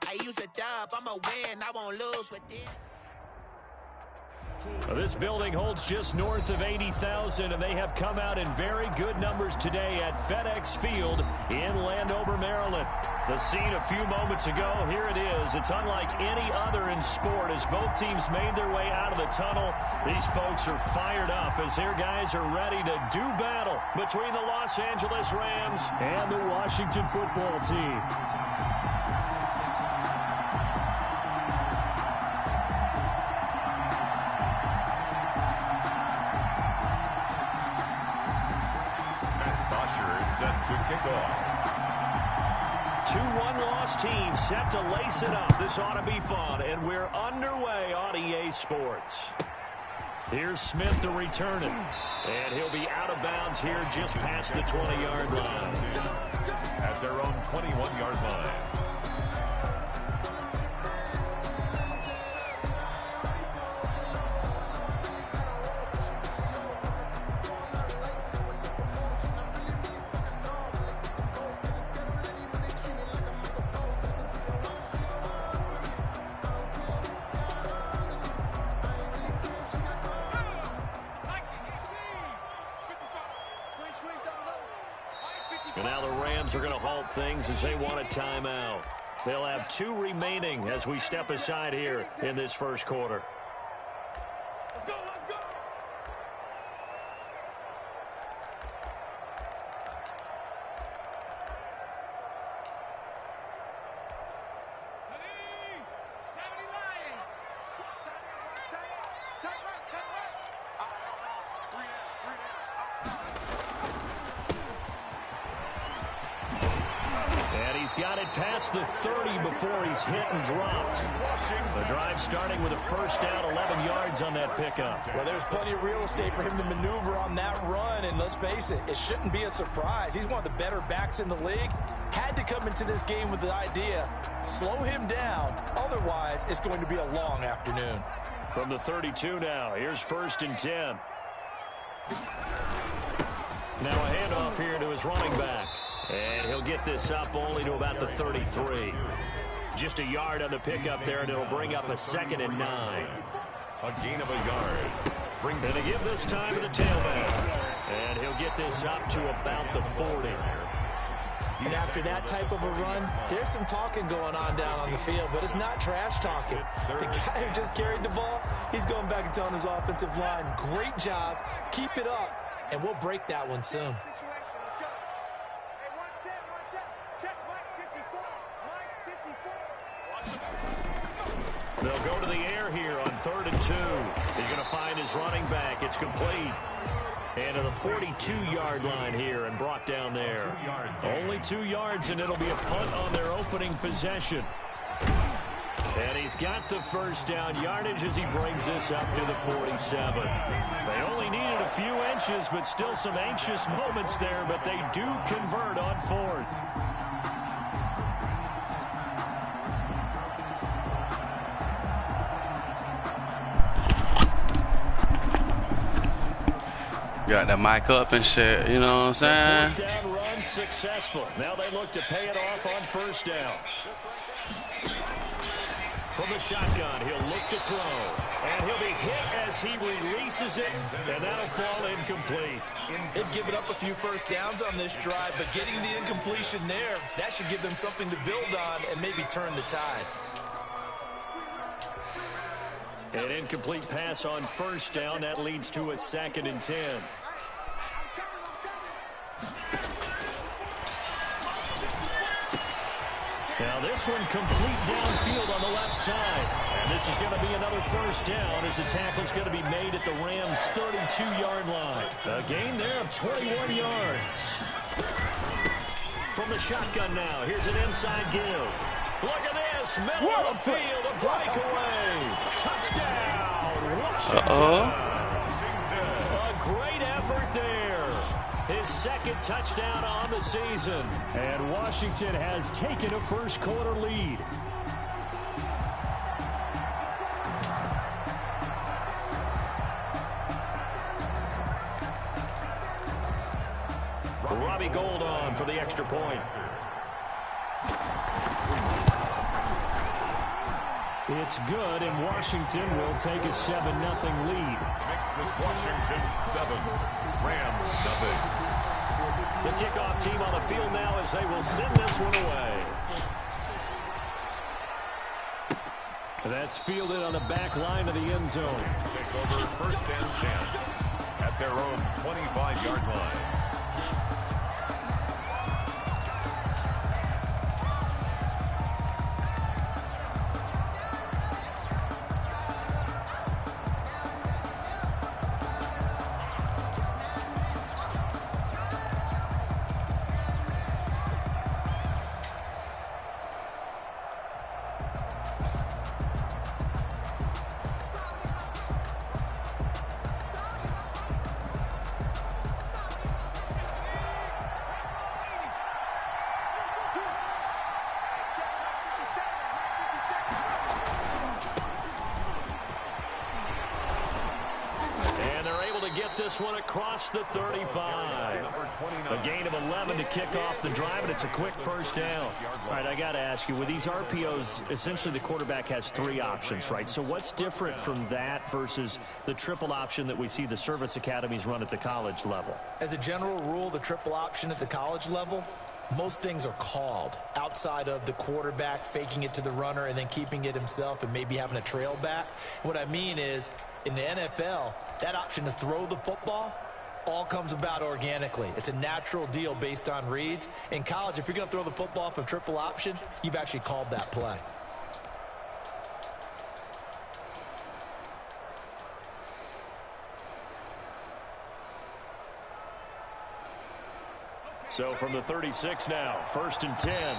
I use a dub. I'm a win. I won't lose with this. This building holds just north of 80,000, and they have come out in very good numbers today at FedEx Field in Landover, Maryland. The scene a few moments ago, here it is. It's unlike any other in sport as both teams made their way out of the tunnel. These folks are fired up as their guys are ready to do battle between the Los Angeles Rams and the Washington football team. Set to kick off. 2-1 loss team set to lace it up. This ought to be fun, and we're underway on EA Sports. Here's Smith to return it, and he'll be out of bounds here just past the 20-yard line. At their own 21-yard line. And now the Rams are going to halt things as they want a timeout. They'll have 2 remaining as we step aside here in this first quarter. Got it past the 30 before he's hit and dropped. The drive starting with a first down, 11 yards on that pickup. Well, there's plenty of real estate for him to maneuver on that run, and let's face it, it shouldn't be a surprise. He's one of the better backs in the league. Had to come into this game with the idea, slow him down, otherwise it's going to be a long afternoon. From the 32 now, here's 1st and 10. Now a handoff here to his running back. And he'll get this up only to about the 33. Just a yard on the pickup there, and it'll bring up a 2nd and 9. A gain of a yard. And to give this time to the tailback. And he'll get this up to about the 40. And after that type of a run, there's some talking going on down on the field, but it's not trash talking. The guy who just carried the ball, he's going back and telling his offensive line, great job, keep it up, and we'll break that one soon. They'll go to the air here on 3rd and 2. He's going to find his running back. It's complete. And to the 42-yard line here and brought down there. Only 2 yards, and it'll be a punt on their opening possession. And he's got the first down yardage as he brings this up to the 47. They only needed a few inches, but still some anxious moments there, but they do convert on 4th. Got that mic up and shit, you know what I'm saying? 4th down run successful. Now they look to pay it off on 1st down. From the shotgun, he'll look to throw. And he'll be hit as he releases it, and that'll fall incomplete. They've given up a few first downs on this drive, but getting the incompletion there, that should give them something to build on and maybe turn the tide. An incomplete pass on 1st down. That leads to a 2nd and 10. Now this one complete downfield on the left side. And this is going to be another 1st down as the tackle's going to be made at the Rams' 32-yard line. A gain there of 21 yards. From the shotgun now, here's an inside give. Look at this, middle of the field, a breakaway. Touchdown, Washington. A great effort there. His 2nd touchdown on the season. And Washington has taken a first quarter lead. Robbie Gould on for the extra point. It's good, and Washington will take a 7-0 lead. Makes this Washington 7, Rams 0. The kickoff team on the field now as they will send this one away. That's fielded on the back line of the end zone. Take over 1st and 10 at their own 25-yard line. Get this one across the 35. A gain of 11 to kick off the drive, and it's a quick first down. All right, I got to ask you, with these RPOs, essentially the quarterback has 3 options, right? So what's different from that versus the triple option that we see the service academies run at the college level? As a general rule, the triple option at the college level, most things are called outside of the quarterback faking it to the runner and then keeping it himself and maybe having a trail back. What I mean is, in the NFL, that option to throw the football all comes about organically. It's a natural deal based on reads. In college, if you're going to throw the football for triple option, you've actually called that play. So from the 36 now, 1st and 10.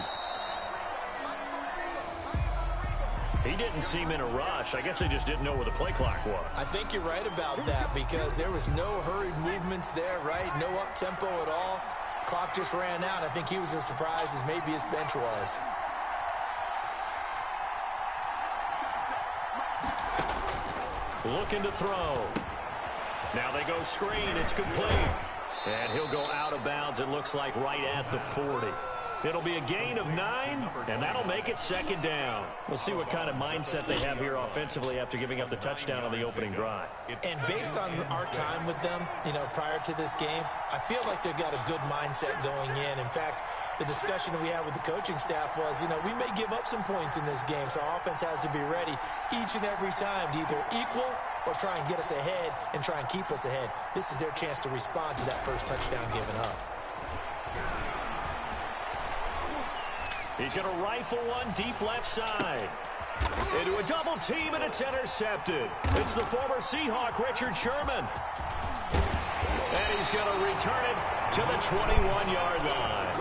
He didn't seem in a rush. I guess they just didn't know where the play clock was. I think you're right about that because there was no hurried movements there, right? No up-tempo at all. Clock just ran out. I think he was as surprised as maybe his bench was. Looking to throw. Now they go screen. It's complete. And he'll go out of bounds, it looks like, right at the 40. It'll be a gain of 9, and that'll make it 2nd down. We'll see what kind of mindset they have here offensively after giving up the touchdown on the opening drive. And based on our time with them, prior to this game, I feel like they've got a good mindset going in. In fact, the discussion that we had with the coaching staff was, we may give up some points in this game, so our offense has to be ready each and every time to either equal or try and get us ahead and try and keep us ahead. This is their chance to respond to that first touchdown given up. He's going to rifle one deep left side. Into a double team, and it's intercepted. It's the former Seahawk, Richard Sherman. And he's going to return it to the 21-yard line.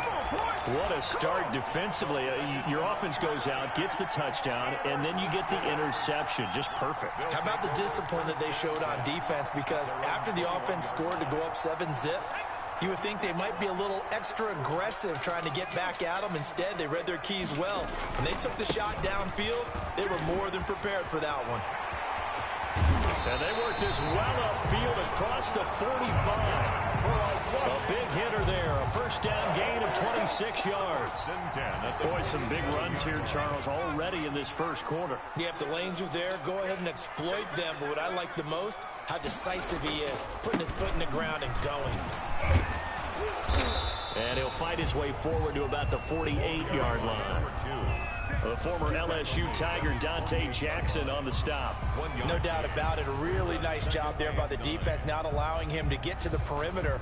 What a start defensively. Your offense goes out, gets the touchdown, and then you get the interception. Just perfect. How about the discipline that they showed on defense? Because after the offense scored to go up 7-zip, you would think they might be a little extra aggressive trying to get back at them. Instead, they read their keys well. When they took the shot downfield, they were more than prepared for that one. And they worked this well upfield across the 45. A big hitter there. A first down gain of 26 yards. Boy, some big runs here, Charles, already in this first quarter. Yeah, if the lanes are there, go ahead and exploit them. But what I like the most, how decisive he is, putting his foot in the ground and going. And he'll fight his way forward to about the 48-yard line. The former LSU Tiger, Dante Jackson, on the stop. No doubt about it. A really nice job there by the defense, not allowing him to get to the perimeter.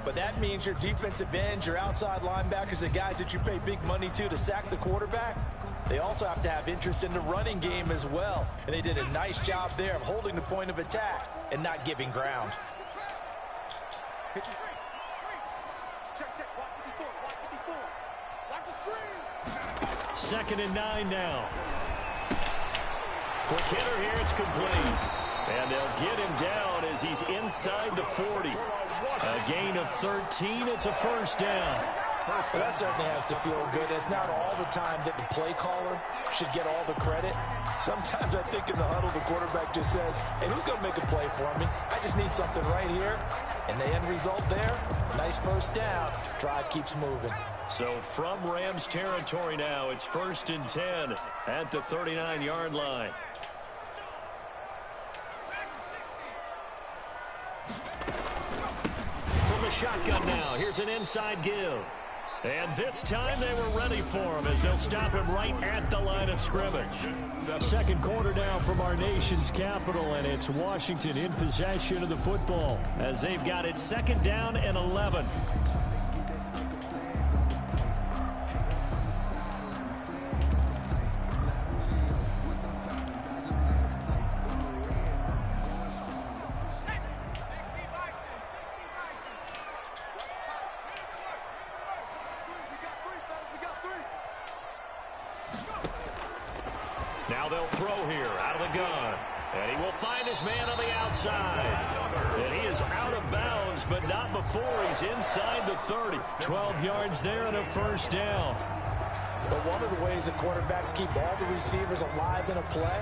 But that means your defensive ends, your outside linebackers, the guys that you pay big money to sack the quarterback, they also have to have interest in the running game as well. And they did a nice job there of holding the point of attack and not giving ground. 2nd and 9 now. Quick hitter here, it's complete. And they'll get him down as he's inside the 40. A gain of 13, it's a first down. Well, that certainly has to feel good. It's not all the time that the play caller should get all the credit. Sometimes I think in the huddle, the quarterback just says, hey, who's going to make a play for me? I just need something right here. And the end result there, nice first down. Drive keeps moving. So from Rams territory now, it's 1st and 10 at the 39-yard line. From the shotgun now, here's an inside give. And this time they were ready for him as they'll stop him right at the line of scrimmage. Second quarter now from our nation's capital, and it's Washington in possession of the football as they've got it 2nd down and 11. Now they'll throw here out of the gun. And he will find his man on the outside. And he is out of bounds, but not before he's inside the 30. 12 yards there and a 1st down. But one of the ways that quarterbacks keep all the receivers alive in a play,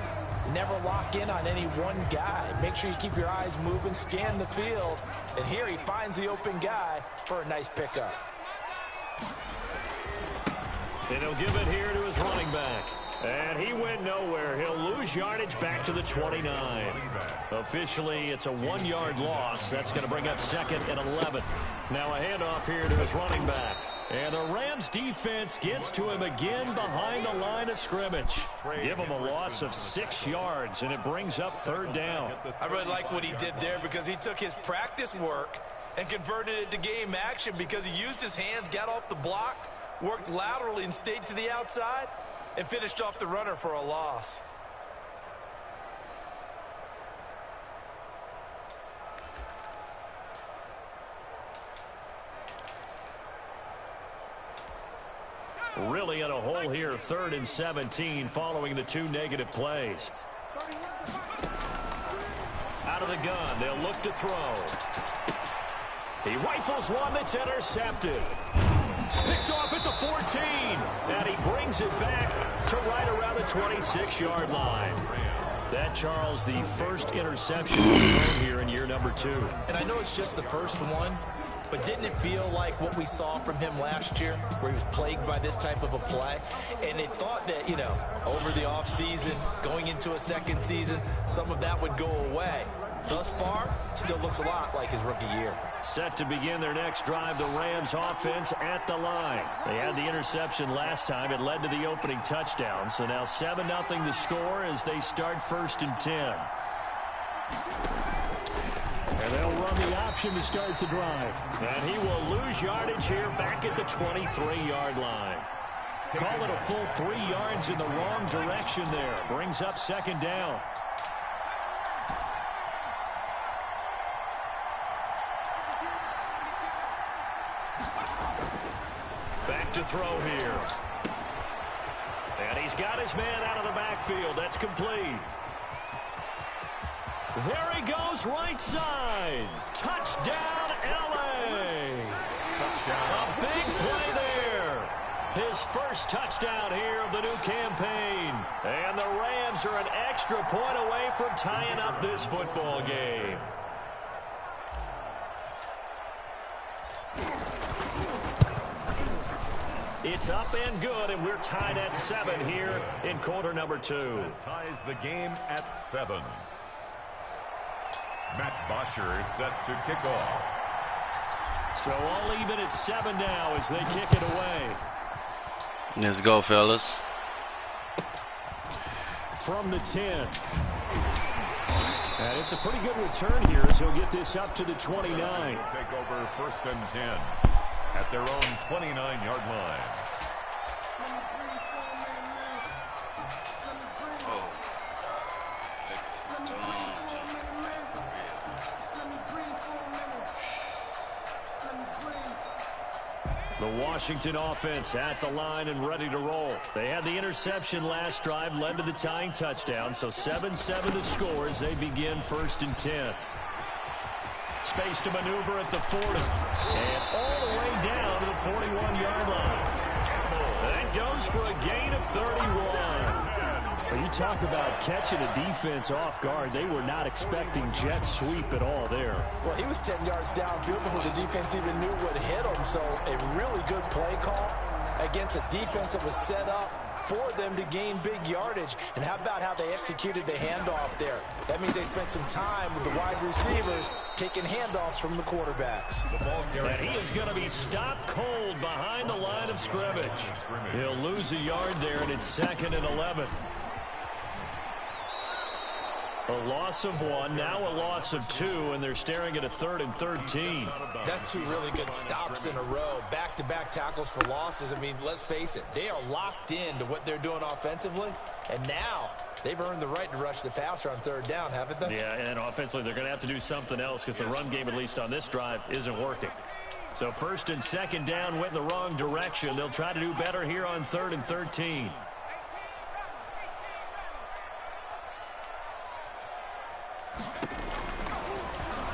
never lock in on any one guy. Make sure you keep your eyes moving, scan the field. And here he finds the open guy for a nice pickup. And he'll give it here to his running back. And he went nowhere. He'll lose yardage back to the 29. Officially, it's a 1-yard loss. That's going to bring up 2nd and 11. Now a handoff here to his running back. And the Rams defense gets to him again behind the line of scrimmage. Give him a loss of 6 yards, and it brings up 3rd down. I really like what he did there because he took his practice work and converted it to game action because he used his hands, got off the block, worked laterally and stayed to the outside, and finished off the runner for a loss. Really in a hole here, 3rd and 17 following the 2 negative plays. Out of the gun, they'll look to throw. He rifles one that's intercepted. Picked off at the 14, and he brings it back to right around the 26-yard line. That, Charles, the first interception thrown here in year number 2. And I know it's just the first one, but didn't it feel like what we saw from him last year, where he was plagued by this type of a play? And it thought that, you know, over the offseason, going into a second season, some of that would go away. Thus far, still looks a lot like his rookie year. Set to begin their next drive, the Rams offense at the line. They had the interception last time. It led to the opening touchdown. So now 7-0 to score as they start 1st and 10. And they'll run the option to start the drive. And he will lose yardage here back at the 23-yard line. Call it a full 3 yards in the wrong direction there. Brings up 2nd down. Back to throw here. And he's got his man out of the backfield. That's complete. There he goes, right side. Touchdown, L.A. A big play there. His first touchdown here of the new campaign. And the Rams are an extra point away from tying up this football game. It's up and good, and we're tied at 7 here in quarter number 2. That ties the game at 7. Matt Bosher is set to kick off. So all even at 7 now as they kick it away. Let's go, fellas. From the 10. And it's a pretty good return here as he'll get this up to the 29. Take over 1st and 10 at their own 29-yard line. The Washington offense at the line and ready to roll. They had the interception last drive, led to the tying touchdown, so 7-7 to score as they begin 1st and 10. Space to maneuver at the 40. And all the way down to the 41-yard line. That goes for a gain of 31. Well, you talk about catching a defense off guard. They were not expecting jet sweep at all there. Well, he was 10 yards downfield before the defense even knew what hit him. So a really good play call against a defense that was set up for them to gain big yardage. And how about how they executed the handoff there? That means they spent some time with the wide receivers taking handoffs from the quarterbacks. And he is going to be stopped cold behind the line of scrimmage. He'll lose a yard there, and it's 2nd and 11. A loss of 1, now a loss of 2, and they're staring at a 3rd and 13. That's 2 really good stops in a row. Back-to-back tackles for losses. I mean, let's face it, they are locked in to what they're doing offensively, and now they've earned the right to rush the passer on 3rd down, haven't they? Yeah, and offensively, they're going to have to do something else because the run game, at least on this drive, isn't working. So 1st and 2nd down went in the wrong direction. They'll try to do better here on 3rd and 13.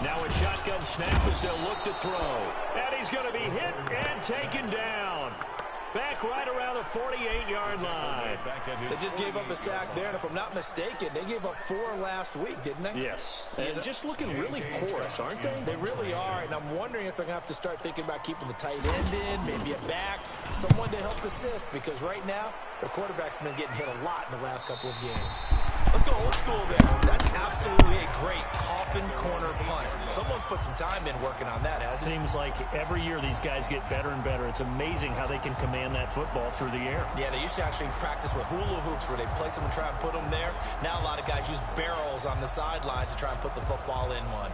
Now a shotgun snap as they'll look to throw. And he's going to be hit and taken down. Back right around the 48-yard line. They just gave up a sack there, and if I'm not mistaken, they gave up 4 last week, didn't they? Yes. And just looking really porous, aren't they? They really are, and I'm wondering if they're going to have to start thinking about keeping the tight end in, maybe a back, someone to help assist, because right now, their quarterback's been getting hit a lot in the last couple of games. Let's go old school there. That's absolutely a great coffin corner punt. Someone's put some time in working on that, hasn't it? Seems like every year these guys get better and better. It's amazing how they can command that football through the air. Yeah, they used to actually practice with hula hoops where they place them and try and put them there. Now a lot of guys use barrels on the sidelines to try and put the football in one.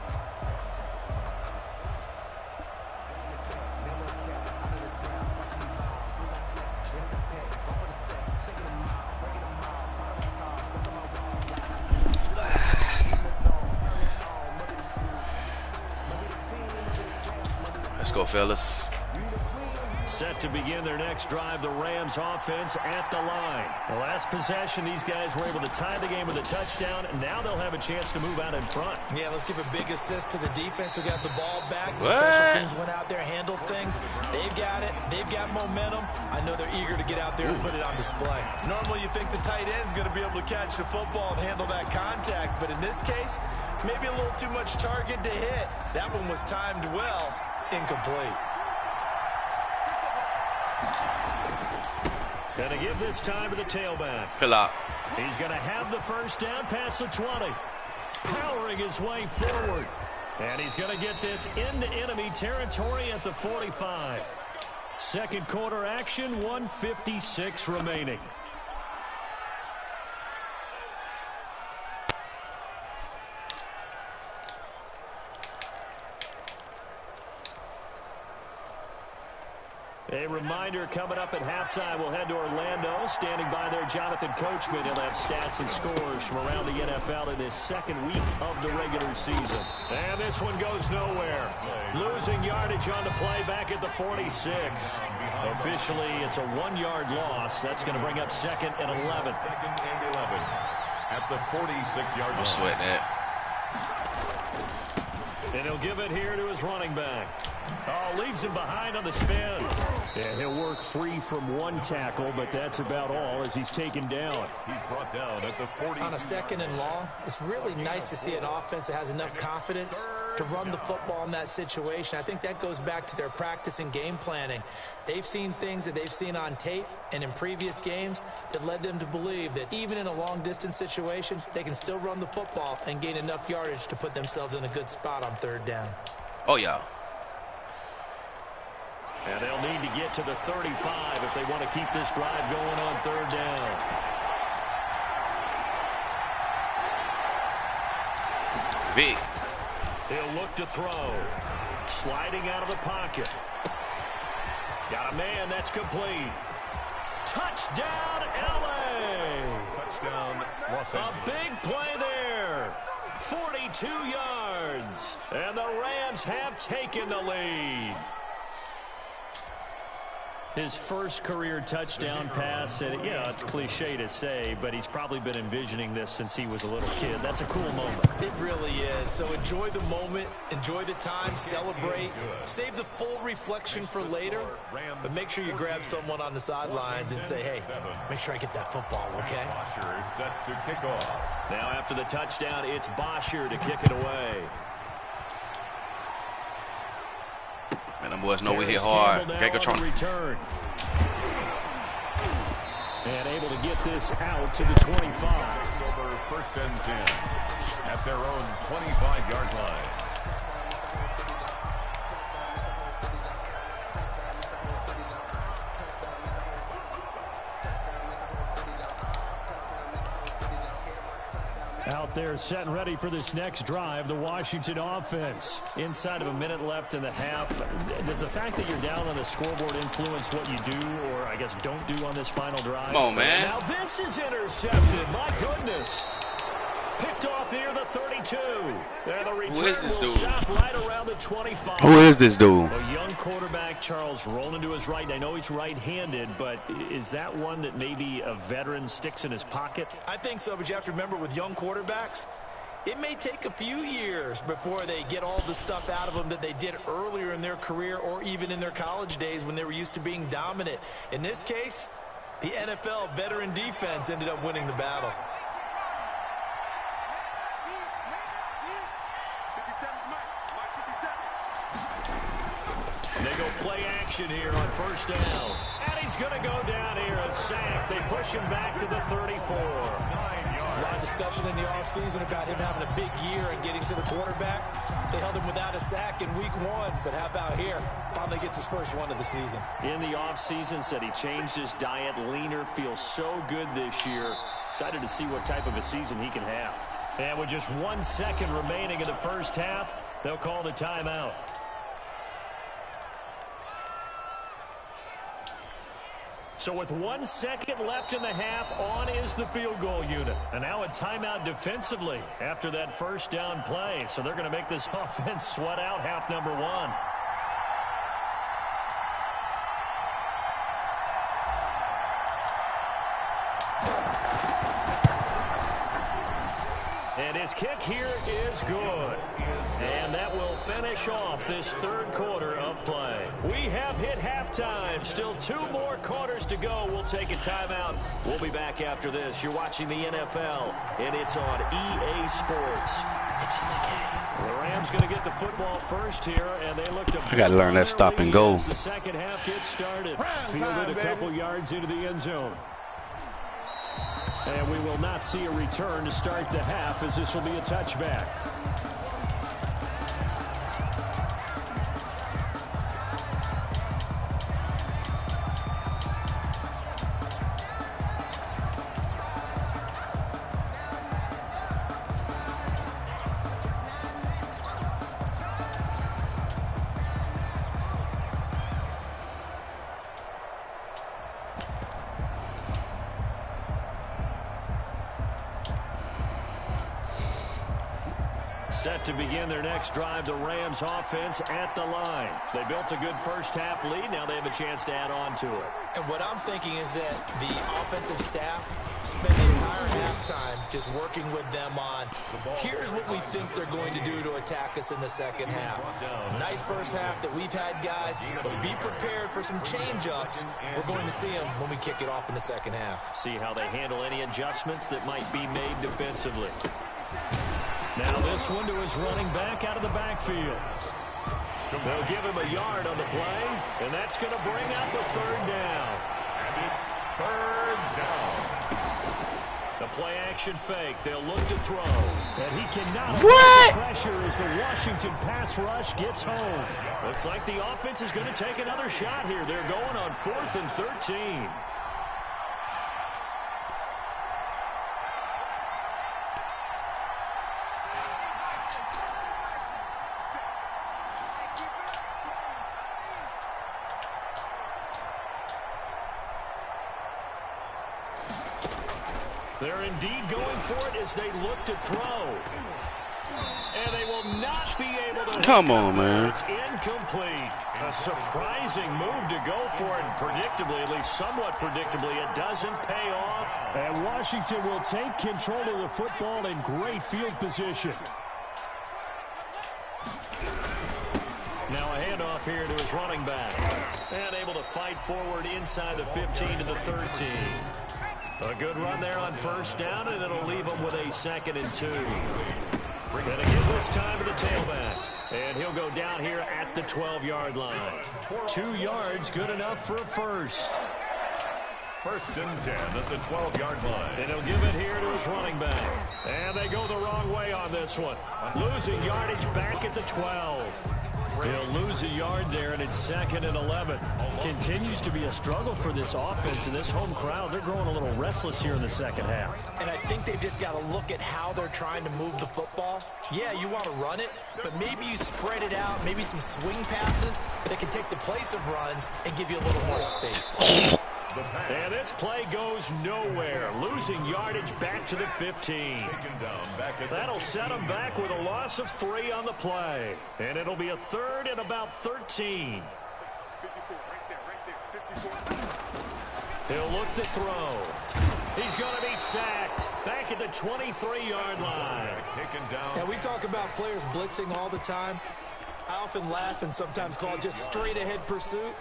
Let's go, fellas. Set to begin their next drive, the Rams offense at the line. The last possession, these guys were able to tie the game with a touchdown, and now they'll have a chance to move out in front. Yeah, let's give a big assist to the defense who got the ball back. The special teams went out there, handled things. They've got it. They've got momentum. I know they're eager to get out there and put it on display. Normally you think the tight end's going to be able to catch the football and handle that contact, but in this case, maybe a little too much target to hit. That one was timed well. Incomplete. Going to give this time to the tailback. Pull up. He's going to have the first down past the 20. Powering his way forward. And he's going to get this into enemy territory at the 45. Second quarter action, 1:56 remaining. A reminder, coming up at halftime, we'll head to Orlando. Standing by there, Jonathan Coachman. He'll have stats and scores from around the NFL in this second week of the regular season. And this one goes nowhere. Losing yardage on the play back at the 46. Officially, it's a 1-yard loss. That's going to bring up 2nd and 11. 2nd and 11 at the 46-yard line. I'm sweating it. And he'll give it here to his running back. Oh, leaves him behind on the spin. And he'll work free from one tackle, but that's about all as he's taken down. He's brought down at the 40. On a 2nd and long, it's really nice to see an offense that has enough confidence to run the football in that situation. I think that goes back to their practice and game planning. They've seen things that they've seen on tape and in previous games that led them to believe that even in a long-distance situation, they can still run the football and gain enough yardage to put themselves in a good spot on 3rd down. Oh, yeah. And they'll need to get to the 35 if they want to keep this drive going on 3rd down. Vic. He'll look to throw. Sliding out of the pocket. Got a man, that's complete. Touchdown, L.A. Touchdown, Los Angeles. A big play there. 42 yards. And the Rams have taken the lead. His first career touchdown pass, and it's cliche to say, but he's probably been envisioning this since he was a little kid. That's a cool moment. It really is. So enjoy the moment, enjoy the time, celebrate, save the full reflection for later, but make sure you grab someone on the sidelines and say, hey, make sure I get that football, okay? Bosher is set to kick off. Now after the touchdown, it's Bosher to kick it away. Man, them boys know we hit hard. Gagatron. And able to get this out to the 25. Over 1st and 10 at their own 25-yard line. Out there set and ready for this next drive, the Washington offense. Inside of a minute left in the half. Does the fact that you're down on the scoreboard influence what you do, or I guess don't do on this final drive? Come on, man. Now this is intercepted. My goodness. Picked off near the 32. And the return will stop right around the 25. Who is this dude? A young quarterback, Charles, rolling to his right. I know he's right-handed, but is that one that maybe a veteran sticks in his pocket? I think so, but you have to remember with young quarterbacks, it may take a few years before they get all the stuff out of them that they did earlier in their career or even in their college days when they were used to being dominant. In this case, the NFL veteran defense ended up winning the battle. They go play action here on 1st down. And he's going to go down here, a sack. They push him back to the 34. There's a lot of discussion in the offseason about him having a big year and getting to the quarterback. They held him without a sack in week 1, but how about here? Finally gets his first one of the season. In the offseason, said he changed his diet, leaner, feels so good this year. Excited to see what type of a season he can have. And with just 1 second remaining in the first half, they'll call the timeout. So with 1 second left in the half, on is the field goal unit. And now a timeout defensively after that 1st down play. So they're going to make this offense sweat out half number 1. And his kick here is good. And that will finish off this 3rd quarter of play. We have hit halftime. Still 2 more quarters to go. We'll take a timeout. We'll be back after this. You're watching the NFL, and it's on EA Sports. It's in the game. The Rams going to get the football first here, and they look to... I got to learn that stop and go. The second half gets started. Fielded a couple yards into the end zone. And we will not see a return to start the half, as this will be a touchback. Set to begin their next drive, the Rams offense at the line. They built a good first half lead. Now they have a chance to add on to it. And what I'm thinking is that the offensive staff spent the entire halftime just working with them on, here's what we think they're going to do to attack us in the second half. Nice first half that we've had, guys, but be prepared for some change-ups. We're going to see them when we kick it off in the second half. See how they handle any adjustments that might be made defensively. Now this one to his running back out of the backfield. They'll give him a yard on the play, and that's going to bring out the 3rd down. And it's 3rd down. The play action fake. They'll look to throw. And he cannot avoid the pressure as the Washington pass rush gets home. Looks like the offense is going to take another shot here. They're going on 4th and 13. They're indeed going for it as they look to throw. And they will not be able to... Come on, man. It's incomplete. A surprising move to go for it. Predictably, at least somewhat predictably, it doesn't pay off. And Washington will take control of the football in great field position. Now a handoff here to his running back. And able to fight forward inside the 15 to the 13. A good run there on first down, and it'll leave him with a 2nd and 2. And again this time to the tailback. And he'll go down here at the 12-yard line. 2 yards, good enough for a first. 1st and 10 at the 12-yard line. And he'll give it here to his running back. And they go the wrong way on this one. Losing yardage back at the 12. He'll lose a yard there, and it's 2nd and 11. Continues to be a struggle for this offense and this home crowd. They're growing a little restless here in the second half. And I think they've just got to look at how they're trying to move the football. Yeah, you want to run it, but maybe you spread it out, maybe some swing passes that can take the place of runs and give you a little more space. And this play goes nowhere. Losing yardage back to the 15. That'll set him back with a loss of 3 on the play. And it'll be a 3rd and about 13. He'll look to throw. He's going to be sacked back at the 23-yard line. And we talk about players blitzing all the time. I often laugh and sometimes call it just straight-ahead pursuit.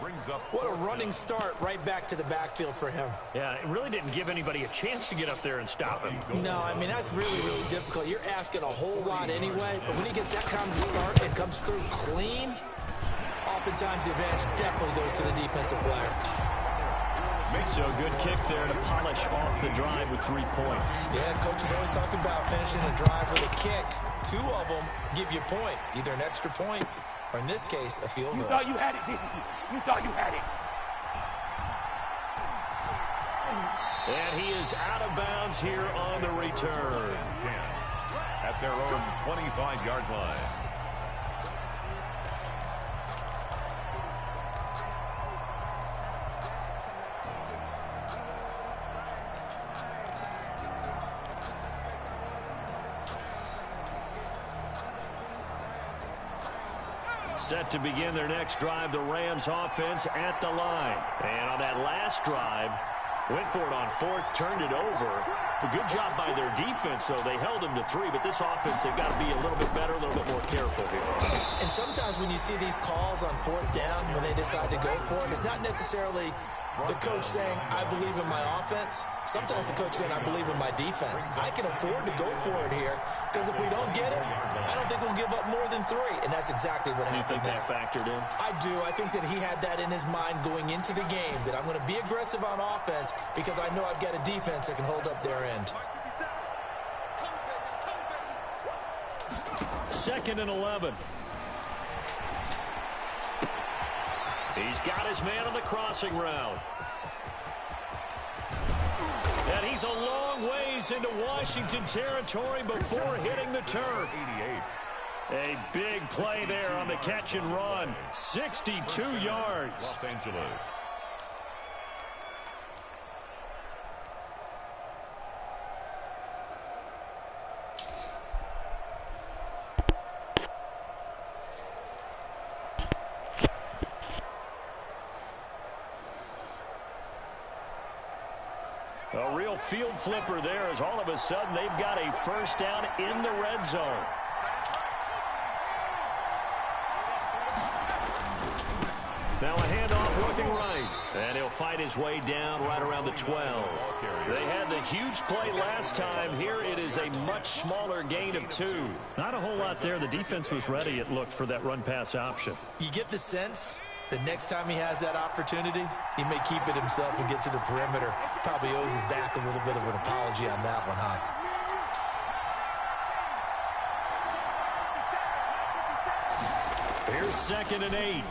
What a running start right back to the backfield for him. Yeah, it really didn't give anybody a chance to get up there and stop him. No, I mean, that's really, really difficult. You're asking a whole lot anyway, but when he gets that kind of start and comes through clean, oftentimes the advantage definitely goes to the defensive player. So a good kick there to polish off the drive with 3 points. Yeah, coach is always talking about finishing a drive with a kick. 2 of them give you points, either an extra point or, in this case, a field goal. You thought you had it, didn't you? You thought you had it. And he is out of bounds here on the return. At their own 25-yard line. Set to begin their next drive, the Rams offense at the line. And on that last drive, went for it on 4th, turned it over. A good job by their defense, though. They held them to 3, but this offense, they've got to be a little bit better, a little bit more careful here. And sometimes when you see these calls on 4th down, when they decide to go for it, it's not necessarily the coach saying, I believe in my offense. Sometimes the coach saying, I believe in my defense. I can afford to go for it here because if we don't get it, I don't think we'll give up more than 3. And that's exactly what happened. You think that factored in? I do. I think that he had that in his mind going into the game, that I'm going to be aggressive on offense because I know I've got a defense that can hold up their end. 2nd and 11. He's got his man on the crossing route. And he's a long ways into Washington territory before hitting the turf. 88. A big play there on the catch and run. 62 yards. Los Angeles. A real field flipper there as all of a sudden they've got a first down in the red zone. Now a handoff looking right. And he'll fight his way down right around the 12. They had the huge play last time. Here it is a much smaller gain of 2. Not a whole lot there. The defense was ready, it looked, for that run-pass option. You get the sense that next time he has that opportunity, he may keep it himself and get to the perimeter. Probably owes his back a little bit of an apology on that one, huh? Here's 2nd and 8.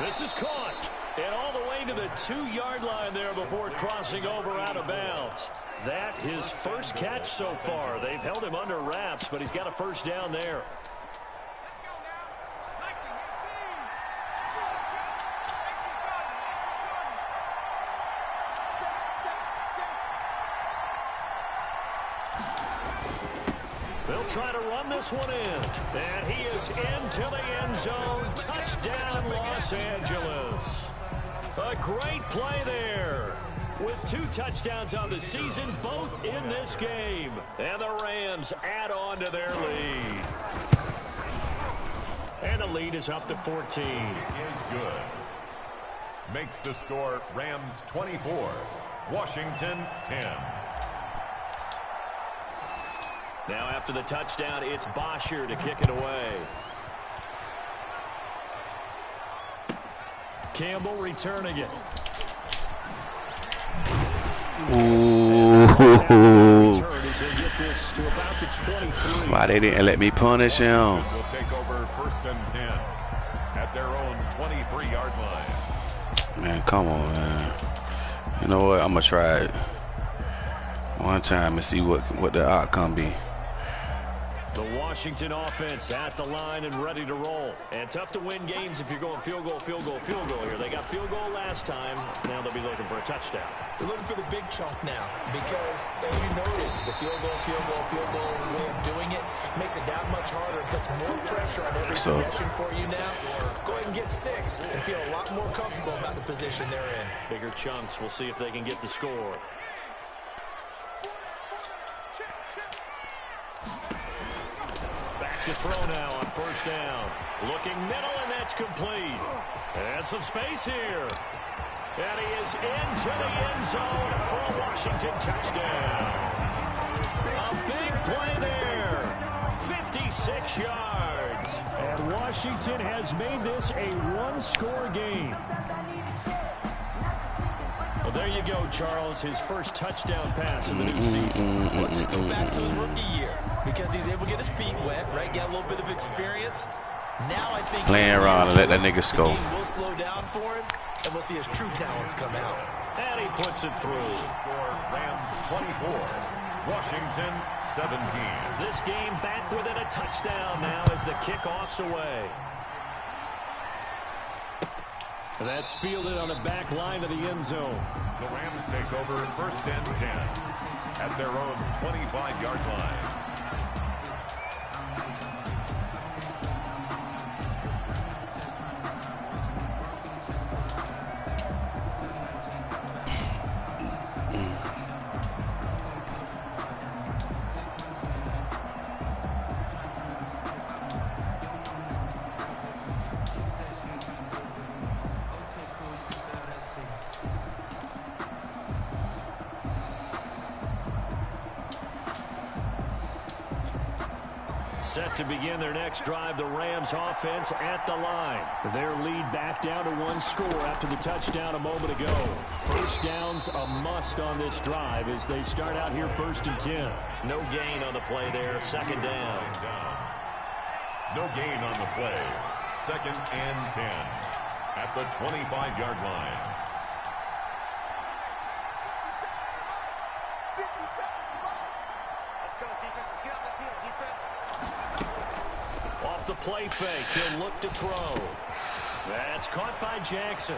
This is caught. And all the way to the 2-yard line there before crossing over out of bounds. That his first catch so far. They've held him under wraps, but he's got a first down there. try to run this one in. And he is into the end zone. Touchdown, Los Angeles. A great play there. With 2 touchdowns on the season, both in this game. And the Rams add on to their lead. And the lead is up to 14. Is good. Makes the score Rams 24, Washington 10. Now after the touchdown, it's Bosher to kick it away. Campbell returning it. Ooh. Why they didn't let me punish him? Will take over 1st and 10 at their own 23-yard line. Man, come on, man. You know what? I'm gonna try it one time and see what the outcome be. The Washington offense at the line and ready to roll. And tough to win games if you're going field goal here. They got field goal last time. Now they'll be looking for a touchdown. They're looking for the big chunk now because, as you noted, the field goal way of doing it makes it that much harder. It puts more pressure on every possession for you now. Go ahead and get 6 and feel a lot more comfortable about the position they're in. Bigger chunks. We'll see if they can get the score. To throw now on 1st down. Looking middle, and that's complete. And some space here. And he is into the end zone for a Washington touchdown. A big play there. 56 yards. And Washington has made this a 1-score game. Well, there you go, Charles. His first touchdown pass of the new season. Let's just go back to his rookie year because he's able to get his feet wet, right? Get a little bit of experience. Now I think playing around and let that nigga score. The game will slow down for him, and we'll see his true talents come out. And he puts it through. Score Rams 24, Washington 17. This game back within a touchdown now as the kickoff's away. And that's fielded on the back line of the end zone. The Rams take over 1st and 10 at their own 25-yard line. Set to begin their next drive, the Rams offense at the line. Their lead back down to 1 score after the touchdown a moment ago. 1st down's a must on this drive as they start out here 1st and 10. No gain on the play there, 2nd down. No gain on the play, 2nd and 10 at the 25-yard line. Off the play fake, he'll look to throw. That's caught by Jackson.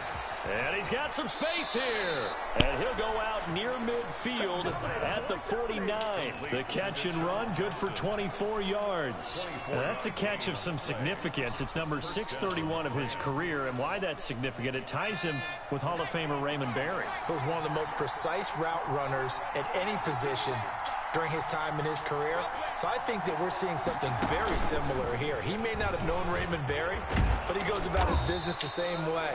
And he's got some space here. And he'll go out near midfield at the 49. The catch and run, good for 24 yards. Now, that's a catch of some significance. It's number 631 of his career. And why that's significant, it ties him with Hall of Famer Raymond Berry. He was one of the most precise route runners at any position during his time in his career. So I think that we're seeing something very similar here. He may not have known Raymond Berry, but he goes about his business the same way.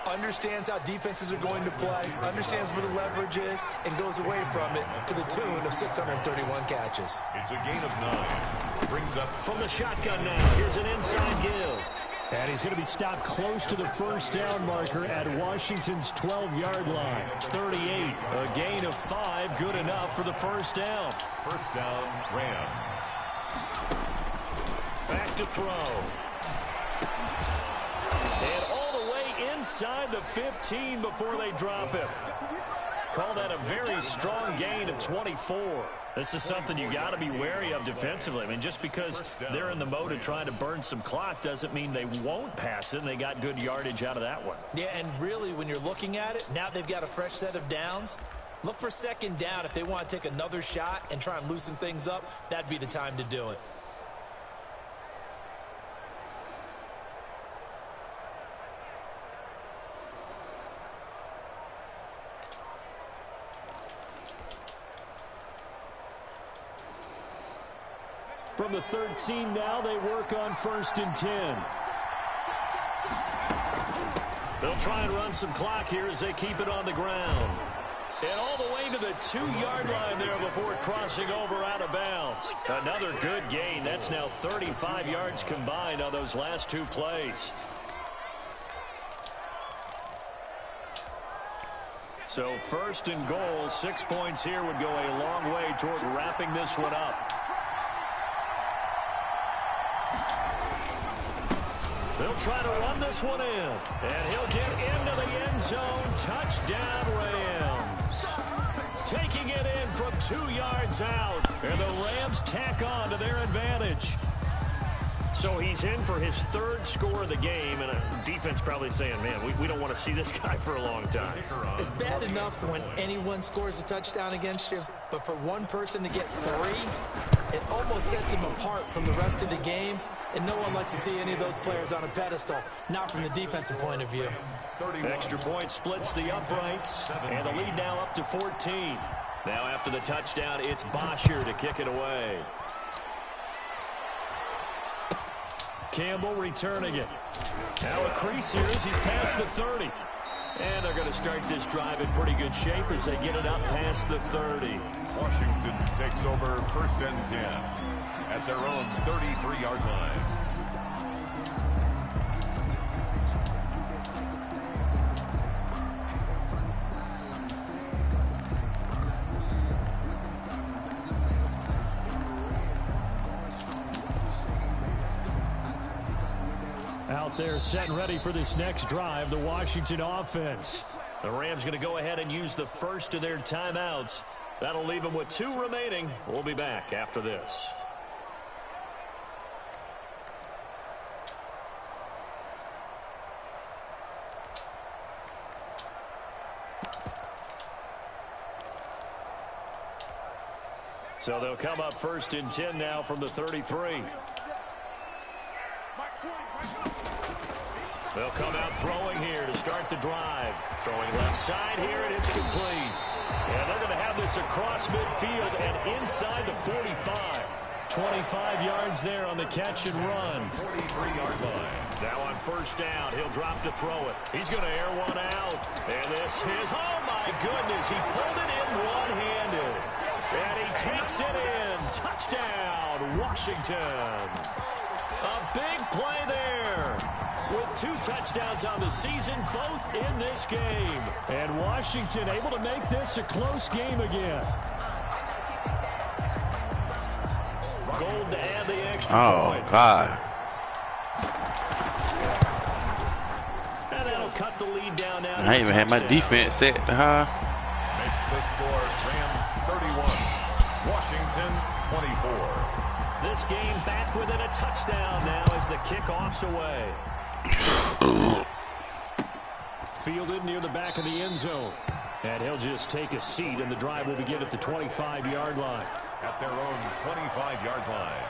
Understands how defenses are going to play, understands where the leverage is, and goes away from it to the tune of 631 catches. It's a gain of 9. Brings up from the shotgun now. Here's an inside give. And he's going to be stopped close to the 1st down marker at Washington's 12-yard line. 38. A gain of 5. Good enough for the 1st down. 1st down, Rams. Back to throw. And all the way inside the 15 before they drop him. Call that a very strong gain of 24. This is something you got to be wary of defensively. I mean, just because they're in the mode of trying to burn some clock doesn't mean they won't pass it. And they got good yardage out of that one. Yeah, and really, when you're looking at it, now they've got a fresh set of downs. Look for 2nd down. If they want to take another shot and try and loosen things up, that'd be the time to do it. from the 13 now. They work on 1st and 10. They'll try and run some clock here as they keep it on the ground. And all the way to the 2-yard line there before crossing over out of bounds. Another good gain. That's now 35 yards combined on those last 2 plays. So 1st and goal, 6 points here would go a long way toward wrapping this one up. They'll try to run this one in. And he'll get into the end zone. Touchdown, Rams. Taking it in from 2 yards out. And the Rams tack on to their advantage. So he's in for his 3rd score of the game, and defense probably saying, man, we don't want to see this guy for a long time. It's bad enough when anyone scores a touchdown against you, but for one person to get 3, it almost sets him apart from the rest of the game, and no one likes to see any of those players on a pedestal, not from the defensive point of view. Extra point splits the uprights, and the lead now up to 14. Now after the touchdown, it's Bosher to kick it away. Campbell returning it. Now a crease here as he's past the 30. And they're going to start this drive in pretty good shape as they get it up past the 30. Washington takes over 1st and 10 at their own 33-yard line. Out there set and ready for this next drive, the Washington offense. The Rams going to go ahead and use the first of their timeouts. That'll leave them with 2 remaining. We'll be back after this. So they'll come up 1st and 10 now from the 33. They'll come out throwing here to start the drive. Throwing left side here, and it's complete. And they're going to have this across midfield and inside the 45. 25 yards there on the catch and run. 43-yard line. Now on 1st down, he'll drop to throw it. He's going to air one out. And this is, oh my goodness, he pulled it in one-handed. And he takes it in. Touchdown, Washington. A big play there. With 2 touchdowns on the season, both in this game. And Washington able to make this a close game again. Gold to add the extra point. Oh, God. And that'll cut the lead down now. I ain't even had my defense set. Makes the score Rams 31, Washington 24. This game back within a touchdown now as the kickoff's away. Fielded near the back of the end zone. And he'll just take a seat, and the drive will begin at the 25-yard line. At their own 25-yard line.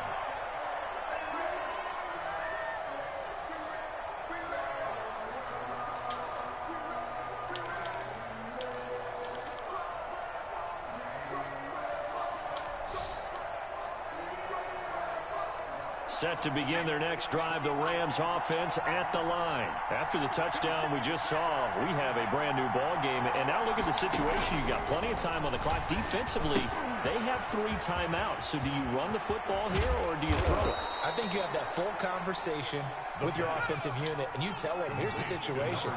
Set to begin their next drive, the Rams offense at the line. After the touchdown we just saw, we have a brand new ball game. And now look at the situation. You got plenty of time on the clock. Defensively, they have 3 timeouts. So do you run the football here or do you throw it? I think you have that full conversation with your offensive unit, and you tell them, here's the situation.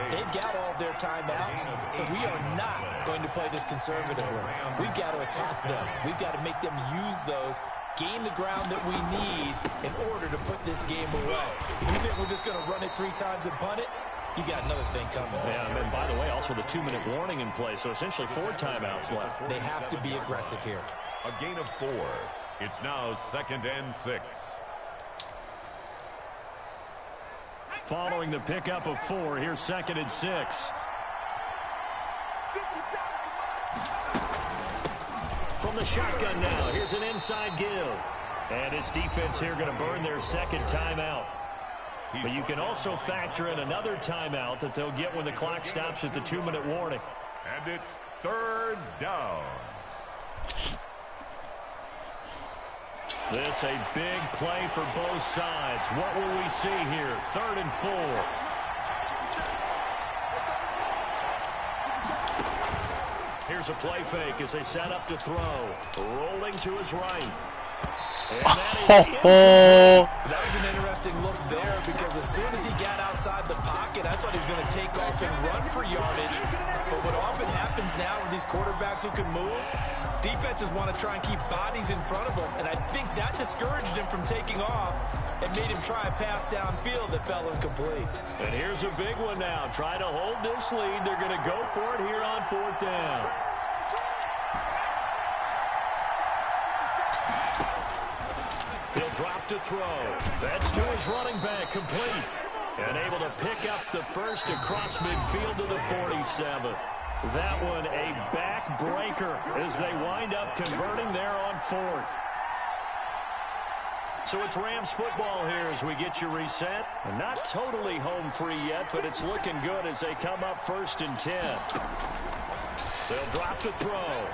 They've got all their timeouts, so we are not going to play this conservatively. We've got to attack them. We've got to make them use those, gain the ground that we need in order to put this game away. If you think we're just going to run it 3 times and punt it, you got another thing coming. Yeah, and by the way, also the 2-minute warning in play, so essentially 4 timeouts left. They have to be aggressive here. A gain of 4. It's now 2nd and 6. Following the pickup of 4, here's 2nd and 6. From the shotgun now, here's an inside give. And this defense here going to burn their 2nd timeout. But you can also factor in another timeout that they'll get when the clock stops at the 2-minute warning. And it's 3rd down. This a big play for both sides. What will we see here? 3rd and 4. Here's a play fake as they set up to throw. Rolling to his right. And that was an interesting look there because as soon as he got outside the pocket, I thought he was going to take off and run for yardage. But what often happens now with these quarterbacks who can move, defenses want to try and keep bodies in front of them. And I think that discouraged him from taking off and made him try a pass downfield that fell incomplete. And here's a big one now. Trying to hold this lead. They're going to go for it here on 4th down. He'll drop to throw. That's to his running back, complete. And able to pick up the first across midfield to the 47. That one a backbreaker as they wind up converting there on 4th. So it's Rams football here as we get you reset. Not totally home free yet, but it's looking good as they come up 1st and 10. They'll drop to throw.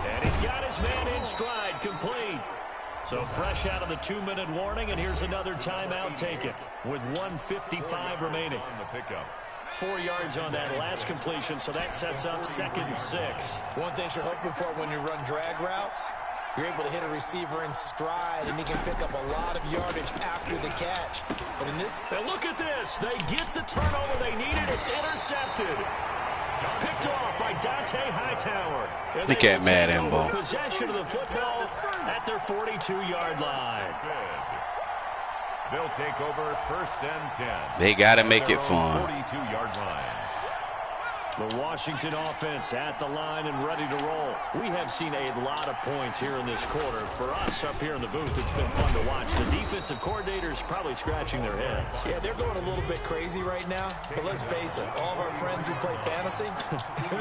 And he's got his man in stride, complete. So fresh out of the 2-minute warning, and here's another timeout taken with 1:55 remaining. 4 yards on that last completion, so that sets up 2nd and 6. One thing you're hoping for when you run drag routes, you're able to hit a receiver in stride, and he can pick up a lot of yardage after the catch. But in this... And look at this. They get the turnover they needed. It's intercepted. Picked off by Dante Hightower. Look at Mad Embo. Possession of the football at their 42-yard line. They'll take over 1st and 10. They got to make it fun. 42-yard line. The Washington offense at the line and ready to roll. We have seen a lot of points here in this quarter. For us up here in the booth, it's been fun to watch. The defensive coordinators probably scratching their heads. Yeah, they're going a little bit crazy right now. But let's face it, all of our friends who play fantasy,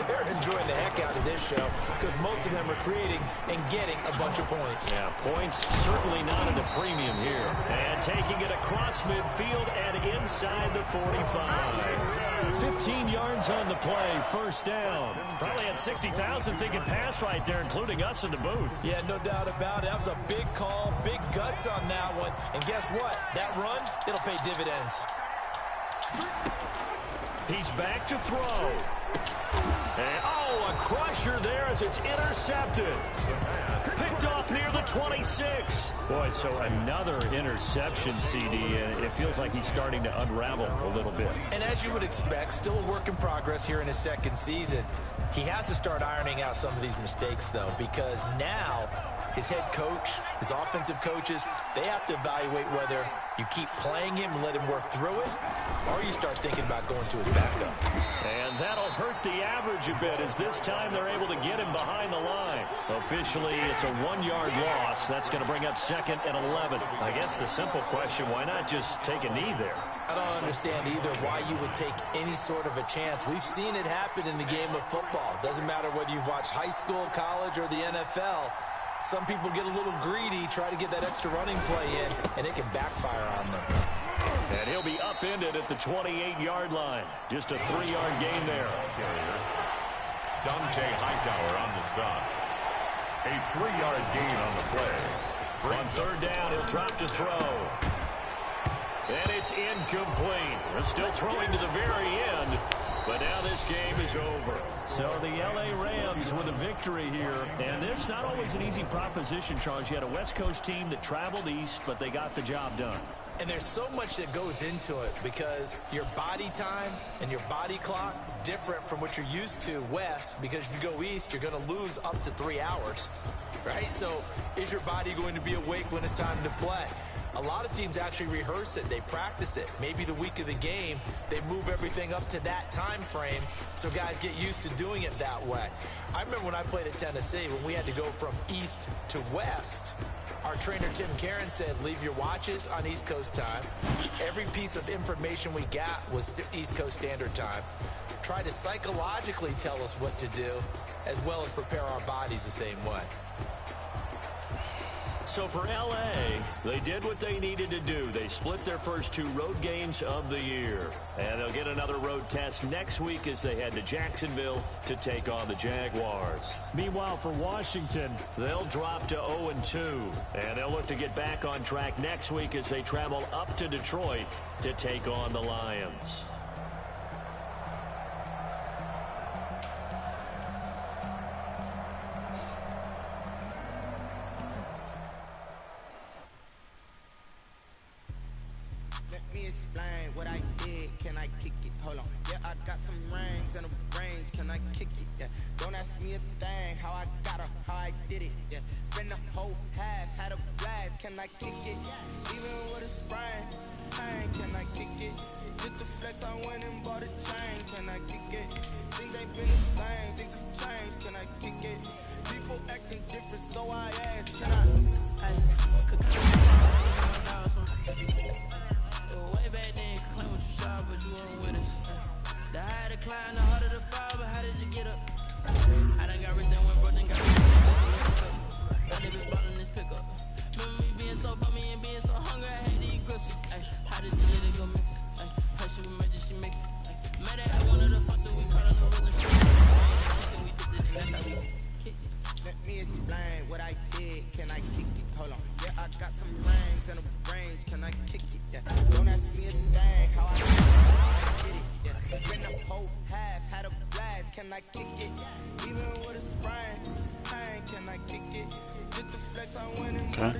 they're enjoying the heck out of this show because most of them are creating and getting a bunch of points. Yeah, points certainly not at a premium here. And taking it across midfield and inside the 45. 15 yards on the play. 1st down. Probably had 60,000 thinking pass right there, including us in the booth. Yeah, no doubt about it. That was a big call, big guts on that one. And guess what? That run, it'll pay dividends. He's back to throw. And, oh, a crusher there as it's intercepted. Picked off near the 26. Boy, so another interception, CD, and it feels like he's starting to unravel a little bit. And as you would expect, still a work in progress here in his 2nd season. He has to start ironing out some of these mistakes, though, because now his head coach, his offensive coaches, they have to evaluate whether you keep playing him and let him work through it, or you start thinking about going to his backup. And that'll hurt the average a bit as this time they're able to get him behind the line. Officially, it's a 1-yard loss. That's going to bring up 2nd and 11. I guess the simple question, why not just take a knee there? I don't understand either why you would take any sort of a chance. We've seen it happen in the game of football. Doesn't matter whether you've watched high school, college, or the NFL. Some people get a little greedy, try to get that extra running play in, and it can backfire on them. And he'll be upended at the 28-yard line. Just a 3-yard gain there. Dante Hightower on the stop. A 3-yard gain on the play. On 3rd down, he'll drop to throw. And it's incomplete. We're still throwing to the very end. But now this game is over. So the L.A. Rams with a victory here. And this not always an easy proposition, Charles. You had a West Coast team that traveled east, but they got the job done. And there's so much that goes into it because your body time and your body clock different from what you're used to west, because if you go east, you're going to lose up to 3 hours, right? So is your body going to be awake when it's time to play? A lot of teams actually rehearse it. They practice it. Maybe the week of the game, they move everything up to that time frame so guys get used to doing it that way. I remember when I played at Tennessee, when we had to go from east to west, our trainer, Tim Karen, said, leave your watches on East Coast time. Every piece of information we got was East Coast Standard Time. Try to psychologically tell us what to do, as well as prepare our bodies the same way. So for L.A., they did what they needed to do. They split their first 2 road games of the year. And they'll get another road test next week as they head to Jacksonville to take on the Jaguars. Meanwhile, for Washington, they'll drop to 0-2. And they'll look to get back on track next week as they travel up to Detroit to take on the Lions. Okay.